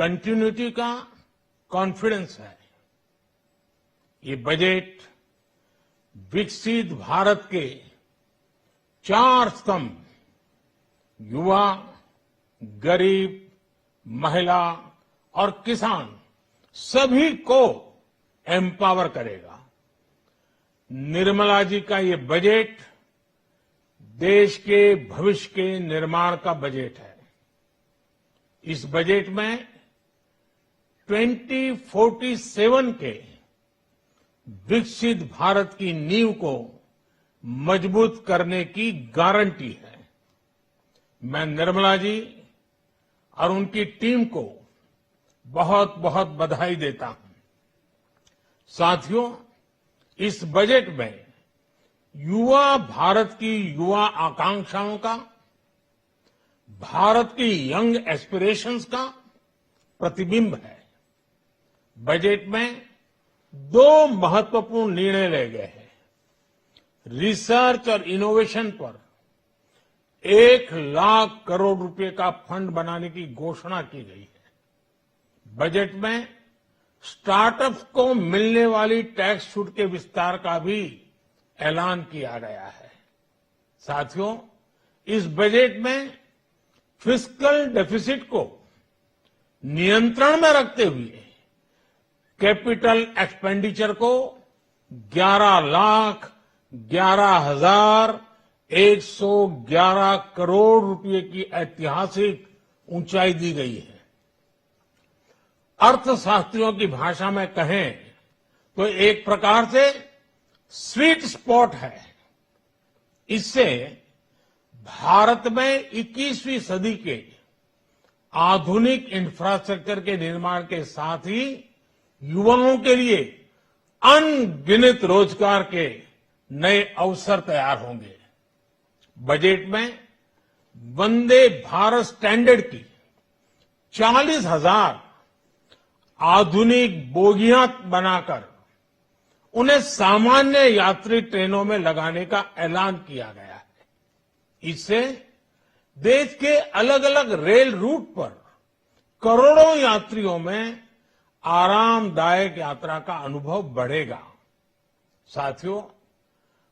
Continuity का confidence है। ये बजट विकसित भारत के 4 स्तंभ युवा, गरीब, महिला और किसान सभी को एम्पावर करेगा। निर्मला जी का ये बजट देश के भविष्य के निर्माण का बजट है। इस बजट में 2047 के विकसित भारत की नींव को मजबूत करने की गारंटी है। मैं निर्मला जी और उनकी टीम को बहुत बहुत बधाई देता हूं। साथियों, इस बजट में युवा भारत की युवा आकांक्षाओं का, भारत की यंग एस्पिरेशंस का प्रतिबिंब है। बजट में 2 महत्वपूर्ण निर्णय लिए गए हैं। रिसर्च और इनोवेशन पर 1 लाख करोड़ रुपए का फंड बनाने की घोषणा की गई है। बजट में स्टार्टअप्स को मिलने वाली टैक्स छूट के विस्तार का भी ऐलान किया गया है। साथियों, इस बजट में फिस्कल डेफिसिट को नियंत्रण में रखते हुए कैपिटल एक्सपेंडिचर को 11,11,111 करोड़ रुपए की ऐतिहासिक ऊंचाई दी गई है। अर्थशास्त्रियों की भाषा में कहें तो एक प्रकार से स्वीट स्पॉट है। इससे भारत में 21वीं सदी के आधुनिक इंफ्रास्ट्रक्चर के निर्माण के साथ ही युवाओं के लिए अनगिनत रोजगार के नए अवसर तैयार होंगे। बजट में वंदे भारत स्टैंडर्ड की 40,000 आधुनिक बोगियां बनाकर उन्हें सामान्य यात्री ट्रेनों में लगाने का ऐलान किया गया है। इससे देश के अलग अलग रेल रूट पर करोड़ों यात्रियों में आरामदायक यात्रा का अनुभव बढ़ेगा। साथियों,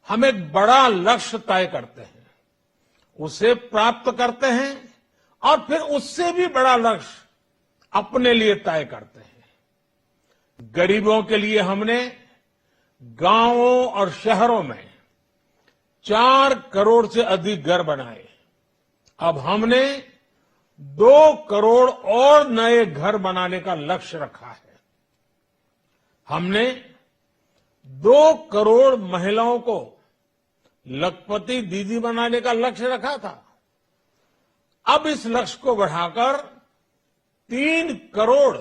हम एक बड़ा लक्ष्य तय करते हैं, उसे प्राप्त करते हैं और फिर उससे भी बड़ा लक्ष्य अपने लिए तय करते हैं। गरीबों के लिए हमने गांवों और शहरों में 4 करोड़ से अधिक घर बनाए। अब हमने 2 करोड़ और नए घर बनाने का लक्ष्य रखा है। हमने 2 करोड़ महिलाओं को लखपति दीदी बनाने का लक्ष्य रखा था। अब इस लक्ष्य को बढ़ाकर 3 करोड़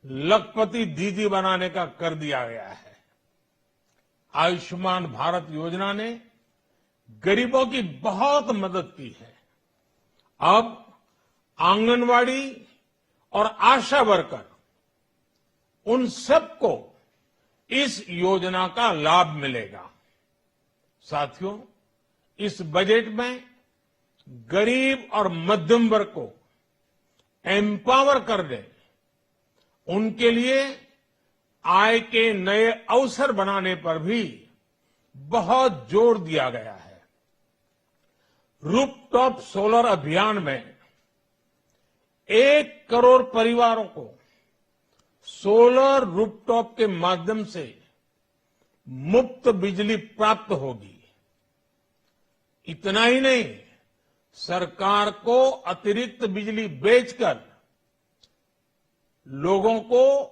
लखपति दीदी बनाने का कर दिया गया है। आयुष्मान भारत योजना ने गरीबों की बहुत मदद की है। अब आंगनवाड़ी और आशा वर्कर, उन सबको इस योजना का लाभ मिलेगा। साथियों, इस बजट में गरीब और मध्यम वर्ग को एम्पावर करने, उनके लिए आय के नए अवसर बनाने पर भी बहुत जोर दिया गया है। रूफटॉप सोलर अभियान में 1 करोड़ परिवारों को सोलर रूफटॉप के माध्यम से मुफ्त बिजली प्राप्त होगी। इतना ही नहीं, सरकार को अतिरिक्त बिजली बेचकर लोगों को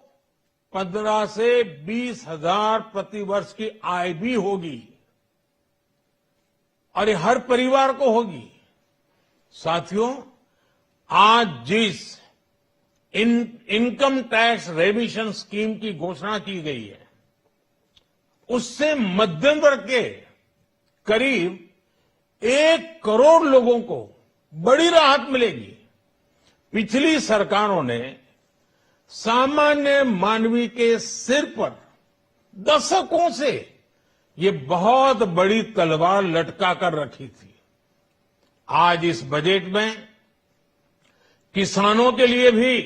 15 से 20 हजार प्रति वर्ष की आय भी होगी और ये हर परिवार को होगी। साथियों, आज जिस इनकम टैक्स रेमिशन स्कीम की घोषणा की गई है, उससे मध्यम वर्ग के करीब 1 करोड़ लोगों को बड़ी राहत मिलेगी। पिछली सरकारों ने सामान्य मानवी के सिर पर दशकों से ये बहुत बड़ी तलवार लटका कर रखी थी। आज इस बजट में किसानों के लिए भी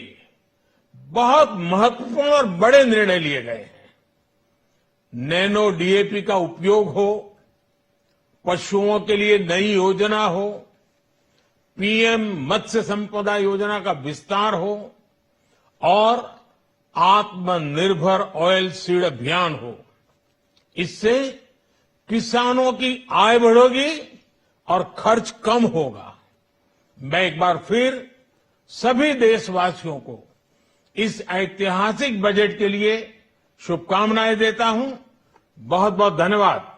बहुत महत्वपूर्ण और बड़े निर्णय लिए गए हैं। नैनो डीएपी का उपयोग हो, पशुओं के लिए नई योजना हो, पीएम मत्स्य संपदा योजना का विस्तार हो और आत्मनिर्भर ऑयल सीड अभियान हो। इससे किसानों की आय बढ़ेगी और खर्च कम होगा। मैं एक बार फिर सभी देशवासियों को इस ऐतिहासिक बजट के लिए शुभकामनाएं देता हूं। बहुत बहुत धन्यवाद।